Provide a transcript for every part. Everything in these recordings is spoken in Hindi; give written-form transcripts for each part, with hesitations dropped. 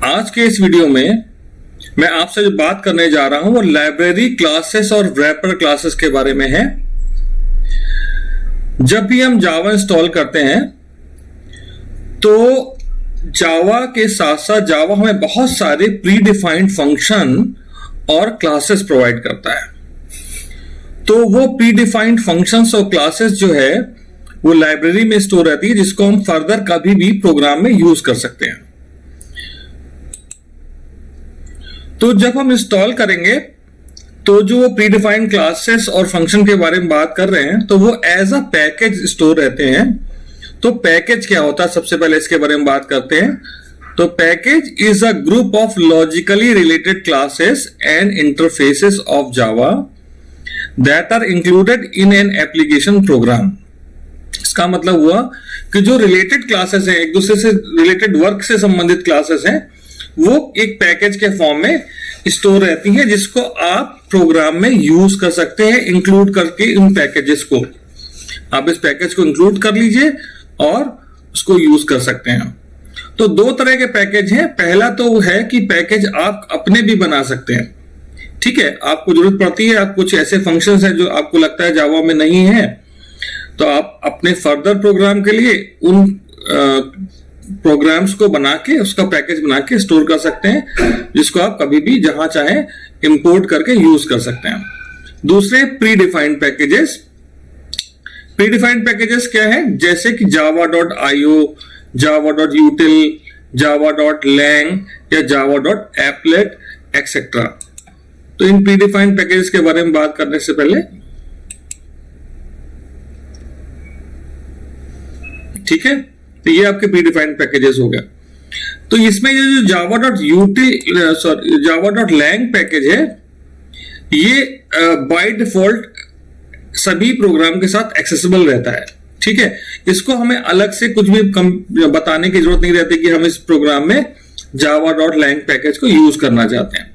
आज के इस वीडियो में मैं आपसे जो बात करने जा रहा हूं वो लाइब्रेरी क्लासेस और रैपर क्लासेस के बारे में है। जब भी हम जावा इंस्टॉल करते हैं तो जावा के साथ साथ जावा हमें बहुत सारे प्री डिफाइंड फंक्शन और क्लासेस प्रोवाइड करता है। तो वो प्री डिफाइंड फंक्शंस और क्लासेस जो है वो लाइब्रेरी में स्टोर रहती है, जिसको हम फर्दर कभी भी प्रोग्राम में यूज कर सकते हैं। तो जब हम इंस्टॉल करेंगे तो जो प्री डिफाइंड क्लासेस और फंक्शन के बारे में बात कर रहे हैं तो वो एज अ पैकेज स्टोर रहते हैं। तो पैकेज क्या होता है, सबसे पहले इसके बारे में बात करते हैं। तो package is a group of logically related classes and interfaces of Java that are included in an application program. इसका मतलब हुआ कि जो रिलेटेड क्लासेस हैं, एक दूसरे से रिलेटेड वर्क से संबंधित क्लासेस हैं, वो एक पैकेज के फॉर्म में स्टोर रहती है, जिसको आप प्रोग्राम में यूज कर सकते हैं इंक्लूड करके। इन पैकेजेस को आप इस पैकेज को इंक्लूड कर लीजिए और उसको यूज कर सकते हैं। तो दो तरह के पैकेज हैं। पहला तो वो है कि पैकेज आप अपने भी बना सकते हैं। ठीक है, आपको जरूरत पड़ती है, आप कुछ ऐसे फंक्शंस हैं जो आपको लगता है जावा में नहीं है, तो आप अपने फर्दर प्रोग्राम के लिए उन प्रोग्राम्स को बना के उसका पैकेज बना के स्टोर कर सकते हैं, जिसको आप कभी भी जहां चाहे इंपोर्ट करके यूज कर सकते हैं। दूसरे pre defined packages. Pre defined packages क्या है, जैसे कि java.io, java.util, java.lang या java.applet एक्सेट्रा। तो इन प्री डिफाइंड पैकेजेस के बारे में बात करने से पहले, ठीक है, तो ये आपके प्री डिफाइंड पैकेजेस हो गए। तो इसमें ये जो java.lang पैकेज है, ये बाय डिफॉल्ट सभी प्रोग्राम के साथ एक्सेसिबल रहता है। ठीक है, इसको हमें अलग से कुछ भी बताने की जरूरत नहीं रहती कि हम इस प्रोग्राम में java.lang पैकेज को यूज करना चाहते हैं।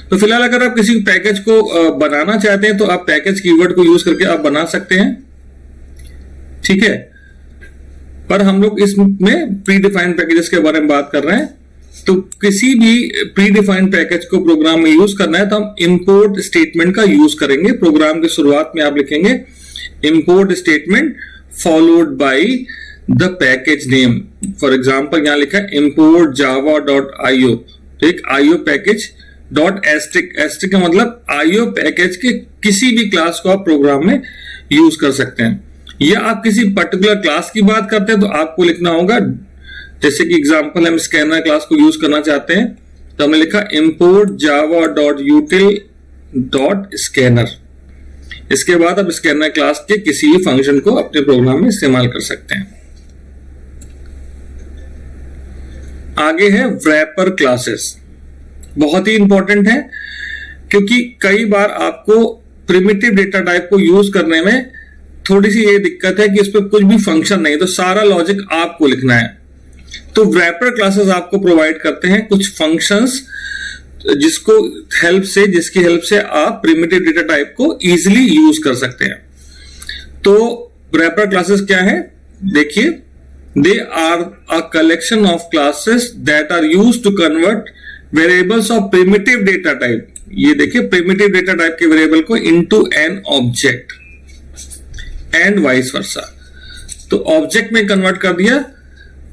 तो फिलहाल अगर आप किसी पैकेज को बनाना चाहते हैं तो आप पैकेज कीवर्ड को यूज करके आप बना सकते हैं। ठीक है, पर हम लोग इसमें प्री डिफाइंड पैकेजेस के बारे में बात कर रहे हैं। तो किसी भी प्री डिफाइंड पैकेज को प्रोग्राम में यूज करना है तो हम इंपोर्ट स्टेटमेंट का यूज करेंगे। प्रोग्राम के शुरुआत में आप लिखेंगे import statement followed by the package name. For example यहां लिखा है इंपोर्ट java.io, तो एक IO पैकेज डॉट एस्ट्रिक का मतलब IO पैकेज के किसी भी क्लास को आप प्रोग्राम में यूज कर सकते हैं। या आप किसी पर्टिकुलर क्लास की बात करते हैं तो आपको लिखना होगा, जैसे कि एग्जांपल हम स्कैनर क्लास को यूज करना चाहते हैं तो हमने लिखा इंपोर्ट java.util.scanner। इसके बाद आप स्कैनर क्लास के किसी भी फंक्शन को अपने प्रोग्राम में इस्तेमाल कर सकते हैं। आगे है रैपर क्लासेस। बहुत ही इंपॉर्टेंट है, क्योंकि कई बार आपको प्रिमिटिव डेटा टाइप को यूज करने में थोड़ी सी ये दिक्कत है कि इस पर कुछ भी फंक्शन नहीं, तो सारा लॉजिक आपको लिखना है। तो रैपर क्लासेस आपको प्रोवाइड करते हैं कुछ फंक्शंस जिसकी हेल्प से आप प्रिमिटिव डेटा टाइप को इजीली यूज कर सकते हैं। तो रैपर क्लासेस क्या है, देखिए, they are a collection of classes that are used to convert variables of primitive data type. ये देखिए, प्रिमिटिव डेटा टाइप के वेरिएबल को into an object and vice versa. तो ऑब्जेक्ट में कन्वर्ट कर दिया,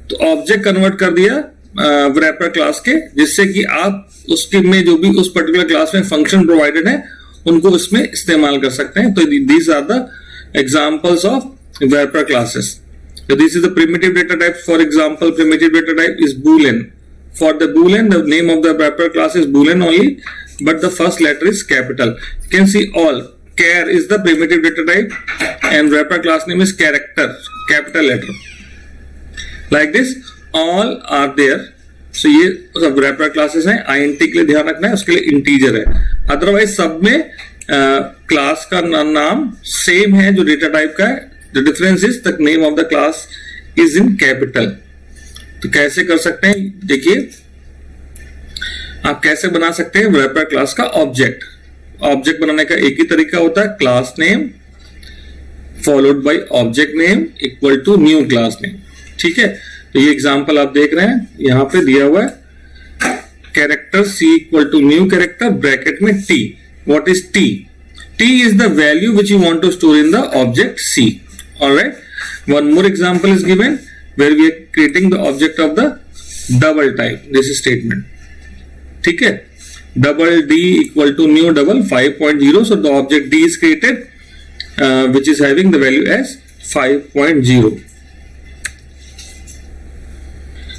तो ऑब्जेक्ट कन्वर्ट कर दिया रैपर क्लास के, जिससे कि आप उसके में जो भी उस पर्टिकुलर क्लास में फंक्शन प्रोवाइडेड है उनको उसमें इस्तेमाल कर सकते हैं। तो these are the examples of wrapper classes. So this is the primitive data type. For example, primitive data type is boolean. For the boolean, the name of the wrapper class is boolean only, but the first letter is capital. You can see all. Char is the primitive data type, and wrapper class name is character, capital letter. Like this, all are there. So ये सब wrapper classes हैं। int के लिए ध्यान रखना है, उसके लिए integer है। Otherwise सब में क्लास का नाम सेम है जो डेटा टाइप का है। The difference is the name of the class is in capital. तो कैसे कर सकते हैं, देखिए, आप कैसे बना सकते हैं रैपर क्लास का ऑब्जेक्ट। ऑब्जेक्ट बनाने का एक ही तरीका होता है, class name followed by object name equal to new class name. ठीक है, तो ये एग्जांपल आप देख रहे हैं, यहां पे दिया हुआ है character C equal to new character bracket में T. What is T? T is the value which you want to store in the object C. Alright, one more example is given where we are creating the object of the double type. This statement, ठीक है, double d equal to new double 5.0. So the object d is created which is having the value as 5.0.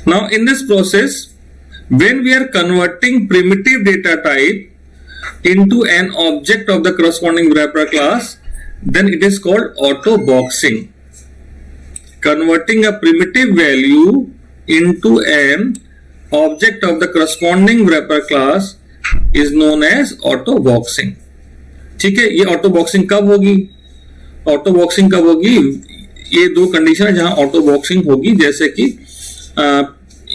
Now in this process, when we are converting primitive data type into an object of the corresponding wrapper class, then it is called auto boxing. Converting a primitive value into an object of the corresponding wrapper class is known as auto boxing. ठीक है, ये ऑटो बॉक्सिंग कब होगी? ऑटो बॉक्सिंग कब होगी? ये दो कंडीशन है जहां ऑटो बॉक्सिंग होगी. जैसे कि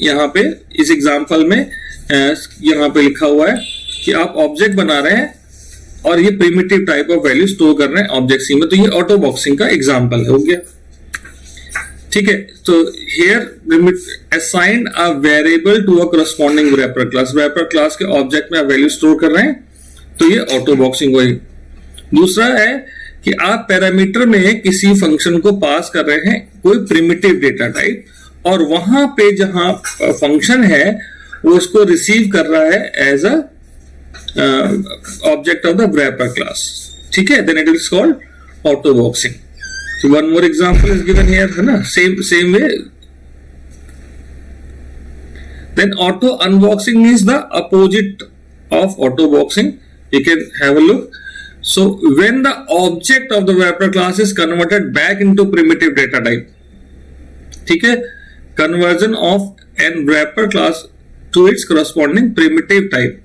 यहाँ पे इस एग्जांपल में यहाँ पे लिखा हुआ है कि आप ऑब्जेक्ट बना रहे हैं और ये primitive type of value store कर रहे हैं ऑब्जेक्ट सी में, तो ये ऑटो बॉक्सिंग का एग्जांपल हो गया. ठीक है, तो here assign a variable to a corresponding wrapper class. wrapper class के ऑब्जेक्ट में आप वैल्यू स्टोर कर रहे हैं, तो ये ऑटो बॉक्सिंग हुई. दूसरा है कि आप पैरामीटर में किसी फंक्शन को पास कर रहे हैं कोई प्रिमिटिव डेटा टाइप, और वहां पे जहां फंक्शन है वो उसको रिसीव कर रहा है as a object of the wrapper class. ठीक है, then it is called auto boxing. So one more example is given here, है ना, same way. Then auto unboxing is the opposite of auto boxing. You can have a look. So when the object of the wrapper class is converted back into primitive data type, ठीक है, conversion of an wrapper class to its corresponding primitive type,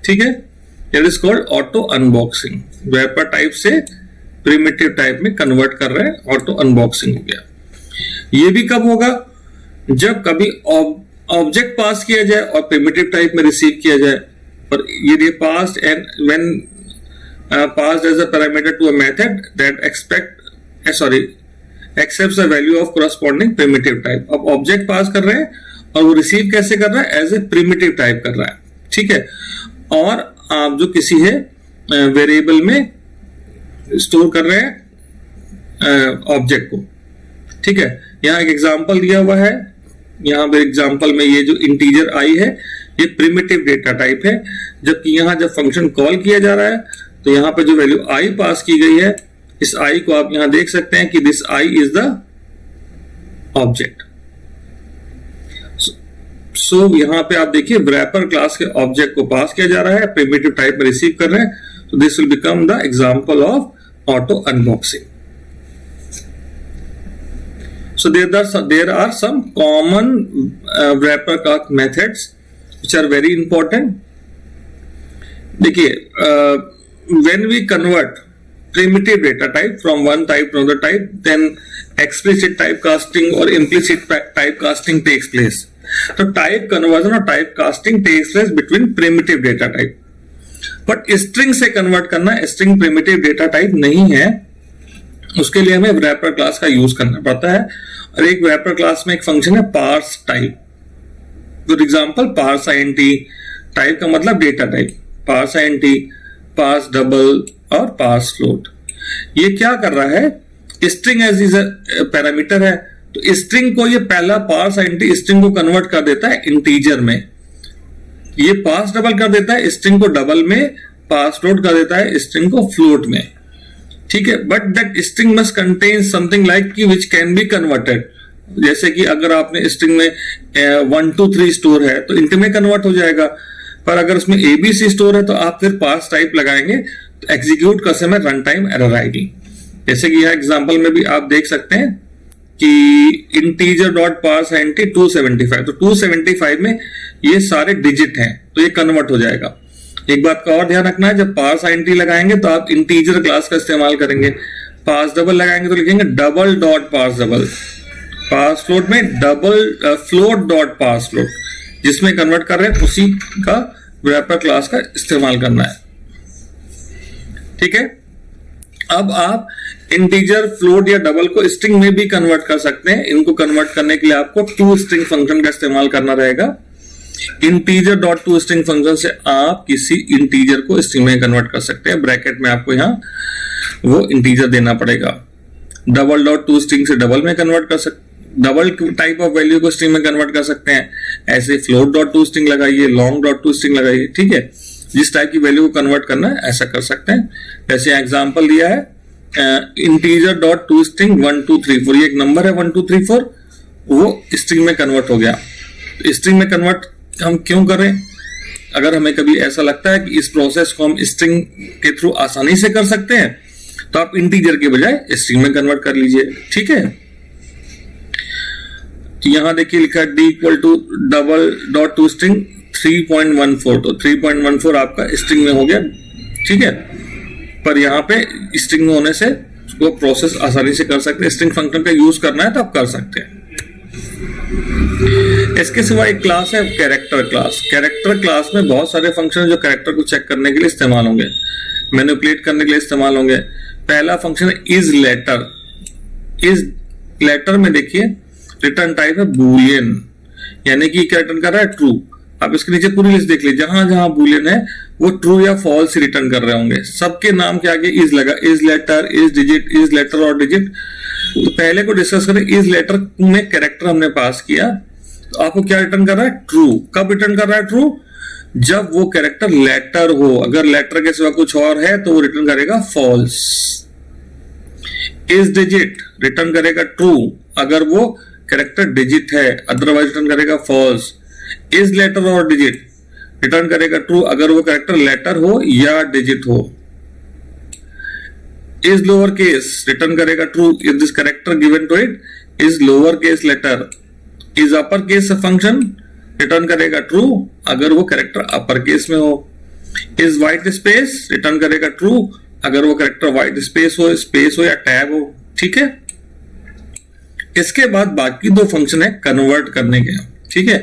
ठीक है, it is called auto unboxing. wrapper type से प्रिमिटिव टाइप में कन्वर्ट कर रहे हैं, ऑटो अनबॉक्सिंग हो गया. ये भी कब होगा? जब कभी ऑब्जेक्ट पास किया जाए और प्रिमिटिव टाइप में रिसीव किया जाए, और ये passed and when passed as a parameter to a method that accepts the value of corresponding primitive type. अब ऑब्जेक्ट पास कर रहे हैं और वो रिसीव कैसे कर रहा है? एज ए प्रिमिटिव टाइप कर रहा है. ठीक है, और आप जो किसी है वेरिएबल में स्टोर कर रहे हैं ऑब्जेक्ट को. ठीक है, यहां एक एग्जांपल दिया हुआ है. यहां पे एग्जांपल में ये जो इंटीजर आई है ये प्रिमिटिव डेटा टाइप है, जबकि यहां जब फंक्शन कॉल किया जा रहा है तो यहां पे जो वैल्यू आई पास की गई है, इस आई को आप यहां देख सकते हैं कि this I is the object. So यहां पे आप देखिए wrapper क्लास के ऑब्जेक्ट को पास किया जा रहा है, प्रिमिटिव टाइप में रिसीव कर रहे हैं, so this will become the example of auto unboxing. So there are some common wrapper class methods which are very important. देखिए, when we convert primitive data type from one type to another type, then explicit typecasting or implicit typecasting takes place. तो type conversion और typecasting takes place between primitive data type. But string से कन्वर्ट करना, स्ट्रिंग प्रिमिटिव डेटा टाइप नहीं है, उसके लिए हमें wrapper क्लास का यूज करना पड़ता है. और एक wrapper क्लास में एक फंक्शन है parse type. For example parse int, type का मतलब data type, parse int, parse double और पार्स फ्लोट. ये क्या कर रहा है? स्ट्रिंग एज इज पैरामीटर है, तो स्ट्रिंग को ये पहला पार्स int स्ट्रिंग को कन्वर्ट कर देता है इंटीजर में, ये पास डबल कर देता है स्ट्रिंग को डबल में, पास फ्लोट कर देता है स्ट्रिंग को फ्लोट में. ठीक है, but that string must contain something like की विच कैन बी कन्वर्टेड. जैसे कि अगर आपने स्ट्रिंग में 1 2 3 स्टोर है तो इंट में कन्वर्ट हो जाएगा, पर अगर उसमें ABC स्टोर है तो आप फिर पास टाइप लगाएंगे तो एग्जीक्यूट करते समय रन टाइम एरर आएगी. जैसे कि यह एग्जांपल में भी आप देख सकते हैं कि इंटीजर डॉट पार्स int 275, तो 275 में ये सारे डिजिट हैं तो ये कन्वर्ट हो जाएगा. एक बात का और ध्यान रखना है, जब पार्स int लगाएंगे तो आप इंटीजर क्लास का इस्तेमाल करेंगे. पार्स डबल लगाएंगे तो लिखेंगे double dot parse double. Parse float में double float dot parse float, जिसमें कन्वर्ट कर रहे हैं उसी का wrapper क्लास का इस्तेमाल करना है. ठीक है, अब आप इंटीजर, फ्लोट या डबल को स्ट्रिंग में भी कन्वर्ट कर सकते हैं. इनको कन्वर्ट करने के लिए आपको टू स्ट्रिंग फंक्शन का इस्तेमाल करना रहेगा. Integer dot to string function से आप किसी इंटीजर को स्ट्रिंग में कन्वर्ट कर सकते हैं। ब्रैकेट में आपको यहाँ वो इंटीजर देना पड़ेगा। डबल डॉट टू स्ट्रिंग से डबल में कन्वर्ट कर सकते, डबल टाइप ऑफ वैल्यू को स्ट्रिंग में कन्वर्ट कर सकते हैं। ऐसे फ्लोट डॉट टू स्ट्रिंग लगाइए, लॉन्ग डॉट टू स्ट्रिंग लगाइए, ठीक है। जिस टाइप की वैल्यू को कन्वर्ट करना है ऐसा कर सकते हैं। जैसे एग्जांपल दिया है इंटीजर डॉट टू स्ट्रिंग 1 2 3 4, ये एक नंबर है 1 2 3 4, वो स्ट्रिंग में कन्वर्ट हो गया। स्ट्रिंग में कन्वर्ट हम क्यों करें? अगर हमें कभी ऐसा लगता है कि इस प्रोसेस को हम स्ट्रिंग के थ्रू आसानी से कर सकते हैं तो आप इंटीजर के बजाय स्ट्रिंग में कन्वर्ट कर लीजिए, ठीक है। यहां देखिए लिखा है D equal to double dot to string 3.14, तो 3.14 आपका स्ट्रिंग में हो गया, ठीक है। पर यहां पे स्ट्रिंग में होने से उसको प्रोसेस आसानी से कर सकते हैं। स्ट्रिंग फंक्शन का यूज करना है तो आप कर सकते हैं। इसके सिवा एक क्लास है कैरेक्टर क्लास। कैरेक्टर क्लास में बहुत सारे फंक्शन जो कैरेक्टर को चेक करने के लिए इस्तेमाल होंगे, मैनिपुलेट करने के लिए इस्तेमाल होंगे। पहला फंक्शन है इज लेटर। इज लेटर में देखिए रिटर्न टाइप है बूलियन, यानी कि क्या रिटर्न कर रहा है? ट्रू। आप इसके नीचे पूरी लिस्ट देख लीजिए, जहां जहां बूलियन है वो ट्रू या फॉल्स रिटर्न कर रहे होंगे। सबके नाम के आगे इज लगा, is letter, is digit, is letter और डिजिट। तो पहले को डिस्कस करें। इज लेटर में कैरेक्टर हमने पास किया, तो आपको क्या रिटर्न कर रहा है? ट्रू। कब रिटर्न कर रहा है ट्रू? जब वो कैरेक्टर लेटर हो। अगर लेटर के सिवा कुछ और है तो वो रिटर्न करेगा फॉल्स। इज डिजिट रिटर्न करेगा ट्रू अगर वो कैरेक्टर डिजिट है, अदरवाइज रिटर्न करेगा फॉल्स। इज लेटर और डिजिट रिटर्न करेगा ट्रू अगर वो कैरेक्टर लेटर हो या डिजिट हो। इज लोअर केस रिटर्न करेगा true if this character given to it is lower case letter. Is upper case function return करेगा ट्रू अगर वो कैरेक्टर अपर केस में हो। इज व्हाइट स्पेस रिटर्न करेगा ट्रू अगर वो कैरेक्टर व्हाइट स्पेस हो या टैब हो, ठीक है। इसके बाद बाकी दो फंक्शन है कन्वर्ट करने के, ठीक है।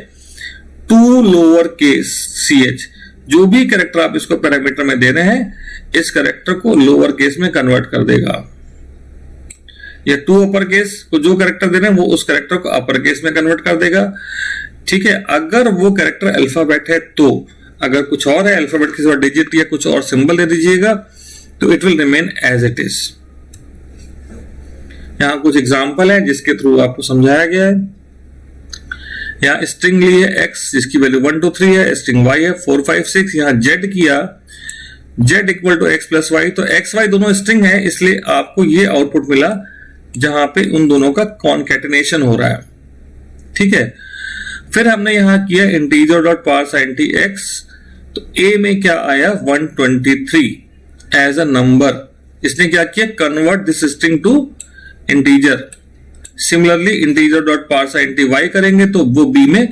टू लोअर केस ch, जो भी कैरेक्टर आप इसको पैरामीटर में दे रहे हैं इस कैरेक्टर को लोअर केस में कन्वर्ट कर देगा। या टू अपर केस को जो कैरेक्टर दे रहे हैं वो उस कैरेक्टर को अपर केस में कन्वर्ट कर देगा, ठीक है। अगर वो कैरेक्टर अल्फाबेट है तो, अगर कुछ और है अल्फाबेट के सिवा डिजिट या कुछ और सिंबल दे दीजिएगा तो it will remain as it is. यहां कुछ एग्जाम्पल है जिसके थ्रू आपको समझाया गया है। यहां स्ट्रिंग ली है x जिसकी वैल्यू 1 2 3 है, स्ट्रिंग y है 4 5 6। यहां z किया z equal to x plus Y, तो x y दोनों स्ट्रिंग है इसलिए आपको ये आउटपुट मिला जहां पे उन दोनों का कॉन्कैटिनेशन हो रहा है, ठीक है। फिर हमने यहां किया इंटीजर डॉट parseInt x, तो a में क्या आया 123 एज अ नंबर। इसने क्या किया? Convert this string to integer. Similarly integer dot parseInt y करेंगे तो वो b में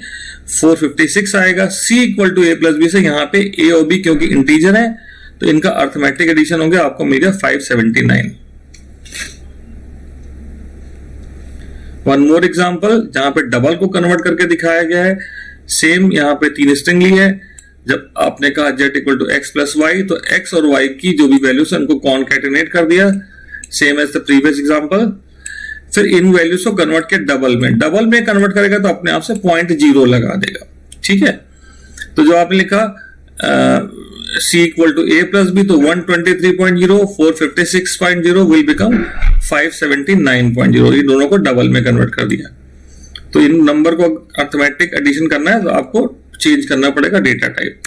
456 आएगा। c equal to a plus B से यहाँ पे a और b क्योंकि इंटीजर है तो इनका अर्थमेटिक एडिशन हो गया, आपको मिल गया 579। वन मोर एग्जांपल जहां पे डबल को कन्वर्ट करके दिखाया गया है। सेम यहाँ पे 3 स्ट्रिंग ली है। जब आपने कहा z equal to x plus Y तो x और y की जो भी वैल्यूज है उनको कॉन्कैटिनेट कर दिया, same as the previous example. फिर इन वैल्यूज को कन्वर्ट किया डबल में कन्वर्ट करेगा तो अपने आप से 0.0 लगा देगा, ठीक है। तो जो आपने लिखा c equal to a plus B तो 123.0 456.0 विल बिकम 579.0। ये दोनों को डबल में कन्वर्ट कर दिया। तो इन नंबर को अर्थमेटिक एडिशन करना है तो आपको चेंज करना पड़ेगा data type.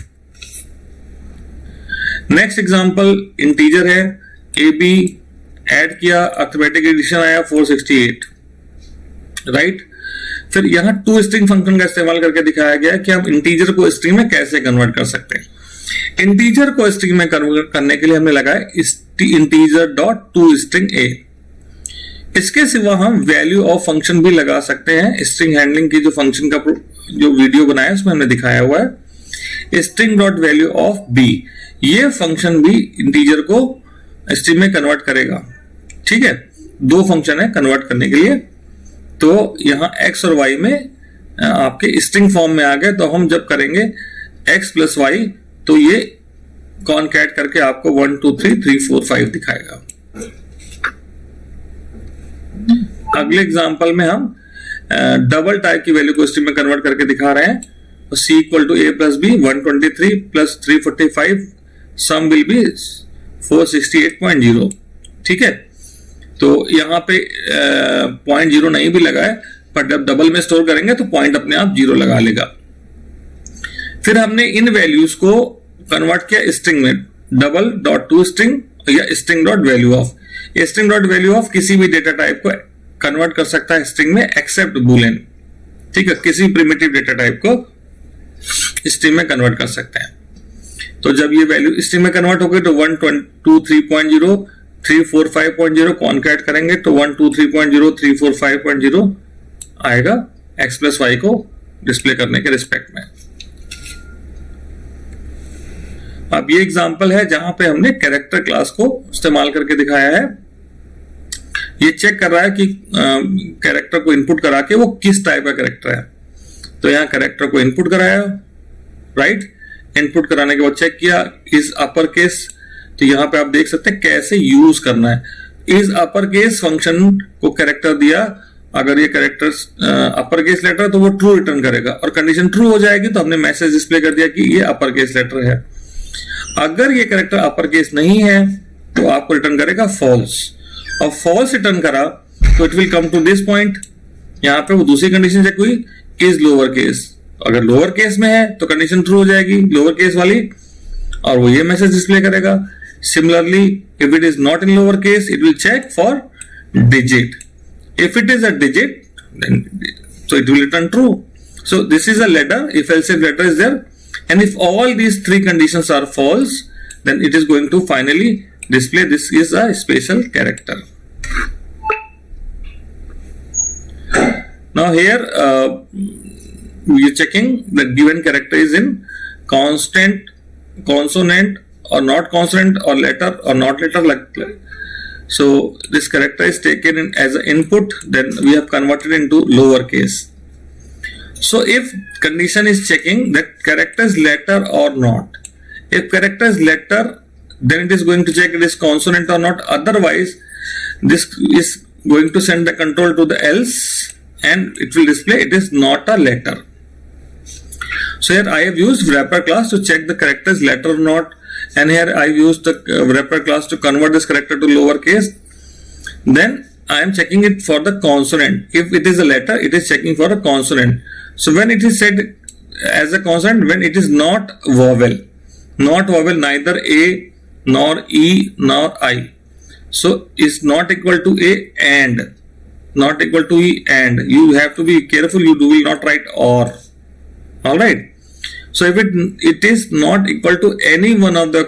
Next example integer है ab, ऐड किया अर्थमेटिक एडिशन आया 468, राइट। फिर यहां टू स्ट्रिंग फंक्शन का इस्तेमाल करके दिखाया गया कि हम इंटीजर को स्ट्रिंग में कैसे कन्वर्ट कर सकते हैं। इंटीजर को स्ट्रिंग में कन्वर्ट करने के लिए हमने लगाया integer dot to string a। इसके सिवा हम वैल्यू ऑफ फंक्शन भी लगा सकते हैं। स्ट्रिंग हैंडलिंग की जो फंक्शन का जो वीडियो बनाया उसमें हमने दिखाया हुआ है string dot value of b। ये फंक्शन भी इंटीजर को स्ट्रिंग में कन्वर्ट करेगा, ठीक है। दो फंक्शन है कन्वर्ट करने के लिए। तो यहां x और y में आपके स्ट्रिंग फॉर्म में आ गए, तो हम जब करेंगे x प्लस वाई तो ये कॉन्कैट करके आपको 1 2 3 3 4 5 दिखाएगा। अगले एग्जांपल में हम डबल टाइप की वैल्यू को स्ट्रिंग में कन्वर्ट करके दिखा रहे हैं। C equal to A plus B 123 plus 345 sum will be 468.0. ठीक है, तो यहाँ पे 0.0 नहीं भी लगा है, पर जब डबल में स्टोर करेंगे तो पॉइंट अपने आप 0 लगा लेगा. फिर हमने इन वैल्यूज को कन्वर्ट किया स्ट्रिंग में, डबल डॉट टू स्ट्रिंग या string dot value of. String dot value of किसी भी डेटा टाइप को कन्वर्ट कर सकता है स्ट्रिंग में एक्सेप्ट बूलियन. ठीक है, किसी प्रिमिटिव डेटा टाइप को स्ट्रिंग में कन्वर्ट कर सकते हैं. तो जब ये वैल्यू स्ट्रिंग में कन्वर्ट हो गई तो 123.0 345.0 कॉन्कैट करेंगे तो 123.0 345.0 आएगा x प्लस वाई को डिस्प्ले करने के रिस्पेक्ट में. अब ये एग्जांपल है जहां पे हमने कैरेक्टर क्लास को इस्तेमाल करके दिखाया है. ये चेक कर रहा है कि कैरेक्टर को इनपुट करा के वो किस टाइप का कैरेक्टर है. तो यहां कैरेक्टर को इनपुट कराया, राइट. इनपुट कराने के बाद चेक किया इज अपर केस. तो यहां पे आप देख सकते हैं कैसे यूज करना है. इज अपर केस फंक्शन को कैरेक्टर दिया, अगर ये कैरेक्टर अपर केस लेटर है तो वो ट्रू रिटर्न करेगा, और कंडीशन ट्रू हो जाएगी तो हमने मैसेज डिस्प्ले कर दिया कि ये अपर केस लेटर है. अगर ये कैरेक्टर अपर केस नहीं है तो आपको रिटर्न करेगा फॉल्स, और फॉल्स रिटर्न करा तो it will come to this point. यहां पे वो दूसरी कंडीशन चेक हुई, इज लोअर केस. अगर लोअर केस में है तो कंडीशन ट्रू हो जाएगी लोअर केस वाली, और वो ये मैसेज डिस्प्ले करेगा. Similarly if it is not in lower case it will check for digit. If it is a digit then so it will return true. So this is a letter, if else if letter is there, and if all these three conditions are false then it is going to finally display this is a special character. Now here we are checking the given character is in constant, consonant or not consonant, or letter or not letter, like so this character is taken in as an input, then we have converted into lower case. So if condition is checking that character is letter or not, if character is letter then it is going to check it is consonant or not, otherwise this is going to send the control to the else and it will display it is not a letter. So here I have used wrapper class to check the character is letter or not, and here I used the wrapper class to convert this character to lower case. Then I am checking it for the consonant. If it is a letter, it is checking for a consonant. So when it is said as a consonant, when it is not vowel, neither A nor E nor I. So is not equal to A and not equal to E and. You have to be careful. You will not write or. All right. So if it is not equal to any one of the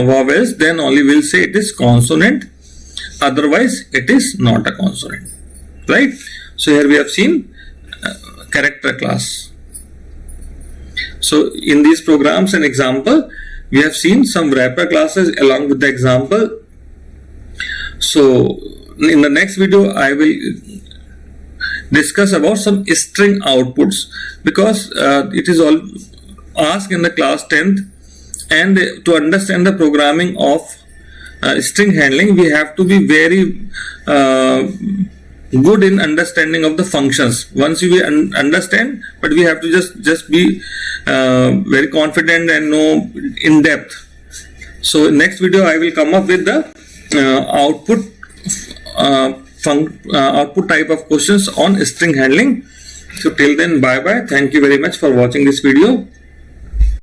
vowels, then only we'll say it is consonant. Otherwise, it is not a consonant. Right? So here we have seen character class. So in these programs and example, we have seen some wrapper classes along with the example. So in the next video, I will discuss about some string outputs, because it is all asked in the class 10th, and to understand the programming of string handling we have to be very good in understanding of the functions. Once you understand, but we have to just be very confident and know in depth. So next video I will come up with the output type of questions on string handling. So till then, bye bye. Thank you very much for watching this video.